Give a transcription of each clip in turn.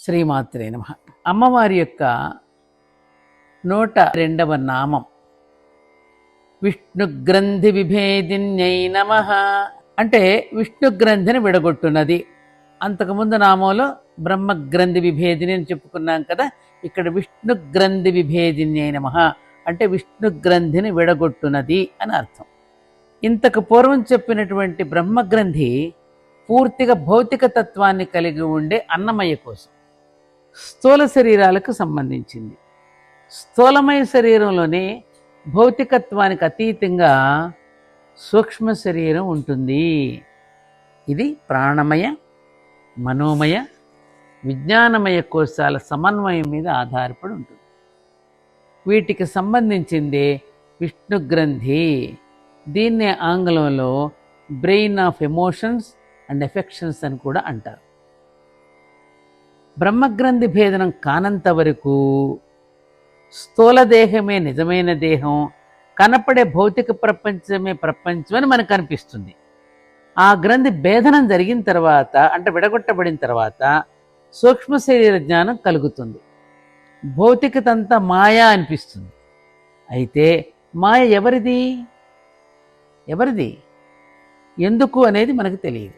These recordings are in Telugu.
శ్రీమాత్రే నమః. అమ్మవారి యొక్క 102వ నామం విష్ణుగ్రంథి విభేదిన్యై నమః. అంటే విష్ణుగ్రంథిని విడగొట్టున్నది. అంతకుముందు నామంలో బ్రహ్మగ్రంథి విభేదిని అని చెప్పుకున్నాం కదా. ఇక్కడ విష్ణుగ్రంథి విభేదిన్యై నమః అంటే విష్ణుగ్రంథిని విడగొట్టున్నది అని అర్థం. ఇంతకు పూర్వం చెప్పినటువంటి బ్రహ్మగ్రంథి పూర్తిగా భౌతిక తత్వాన్ని కలిగి ఉండే అన్నమయ కోసం, స్థూల శరీరాలకు సంబంధించింది. స్థూలమయ శరీరంలోనే భౌతికత్వానికి అతీతంగా సూక్ష్మ శరీరం ఉంటుంది. ఇది ప్రాణమయ, మనోమయ, విజ్ఞానమయ కోశాల సమన్వయం మీద ఆధారపడి ఉంటుంది. వీటికి సంబంధించిందే విష్ణుగ్రంథి. దీన్నే ఆంగ్లంలో brain of emotions and affections అని కూడా అంటారు. బ్రహ్మగ్రంథి భేదనం కానంత వరకు స్థూల దేహమే నిజమైన దేహం, కనపడే భౌతిక ప్రపంచమే ప్రపంచం అని మనకు అనిపిస్తుంది. ఆ గ్రంథి భేదనం జరిగిన తర్వాత, అంటే విడగొట్టబడిన తర్వాత సూక్ష్మ శరీర జ్ఞానం కలుగుతుంది. భౌతికతంతా మాయా అనిపిస్తుంది. అయితే మాయ ఎవరిది ఎందుకు అనేది మనకు తెలియదు.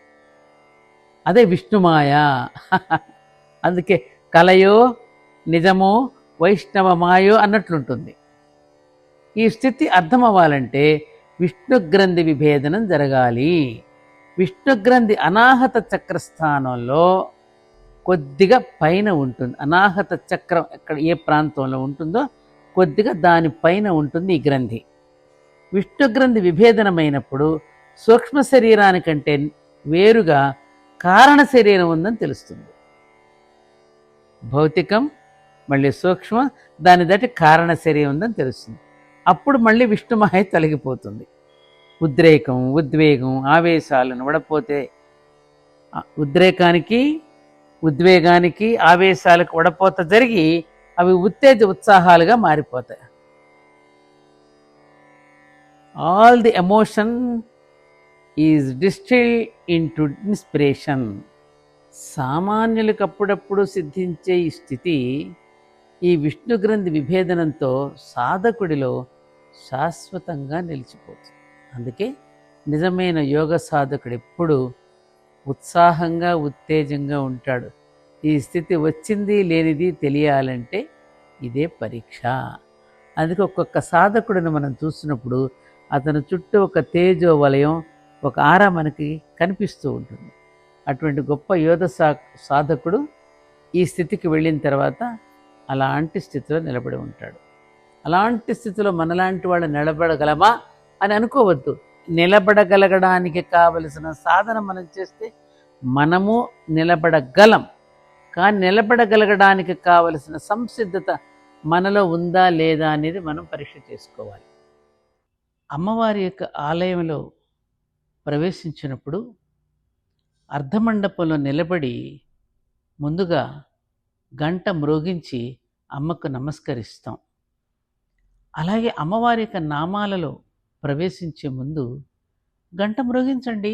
అదే విష్ణుమాయ. అందుకే కలయో నిజమో వైష్ణవ మాయో అన్నట్లుంటుంది. ఈ స్థితి అర్థం అవ్వాలంటే విష్ణుగ్రంథి విభేదనం జరగాలి. విష్ణుగ్రంథి అనాహత చక్రస్థానంలో కొద్దిగా పైన ఉంటుంది. అనాహత చక్రం ఎక్కడ ఏ ప్రాంతంలో ఉంటుందో కొద్దిగా దానిపైన ఉంటుంది ఈ గ్రంథి. విష్ణుగ్రంథి విభేదనమైనప్పుడు సూక్ష్మ శరీరానికంటే వేరుగా కారణ శరీరం ఉందని తెలుస్తుంది. భౌతికం మళ్ళీ సూక్ష్మ, దాని దాటి కారణ శరీరం ఉందని తెలుస్తుంది. అప్పుడు మళ్ళీ విష్ణుమాయ తొలగిపోతుంది. ఉద్రేకం, ఉద్వేగం, ఆవేశాలను వడపోతే ఉద్రేకానికి, ఉద్వేగానికి, ఆవేశాలకు వడపోత జరిగి అవి ఉత్తేజ ఉత్సాహాలుగా మారిపోతాయి. All the emotion is distilled into inspiration. సామాన్యులకు అప్పుడప్పుడు సిద్ధించే ఈ స్థితి ఈ విష్ణుగ్రంథి విభేదనంతో సాధకుడిలో శాశ్వతంగా నిలిచిపోతుంది. అందుకే నిజమైన యోగ సాధకుడు ఎప్పుడు ఉత్సాహంగా, ఉత్తేజంగా ఉంటాడు. ఈ స్థితి వచ్చింది లేనిది తెలియాలంటే ఇదే పరీక్ష. అందుకే ఒక్కొక్క సాధకుడిని మనం చూసినప్పుడు అతని చుట్టూ ఒక తేజో వలయం, ఒక ఆర మనకి కనిపిస్తూ ఉంటుంది. అటువంటి గొప్ప యోధ సాధకుడు ఈ స్థితికి వెళ్ళిన తర్వాత అలాంటి స్థితిలో నిలబడి ఉంటాడు. అలాంటి స్థితిలో మనలాంటి వాళ్ళు నిలబడగలమా అని అనుకోవద్దు. నిలబడగలగడానికి కావలసిన సాధన మనం చేస్తే మనము నిలబడగలం. కానీ నిలబడగలగడానికి కావలసిన సంసిద్ధత మనలో ఉందా లేదా అనేది మనం పరీక్ష చేసుకోవాలి. అమ్మవారి యొక్క ఆలయంలో ప్రవేశించినప్పుడు అర్ధమండపంలో నిలబడి ముందుగా గంట మ్రోగించి అమ్మకు నమస్కరిస్తాం. అలాగే అమ్మవారి యొక్క నామాలలో ప్రవేశించే ముందు గంట మ్రోగించండి.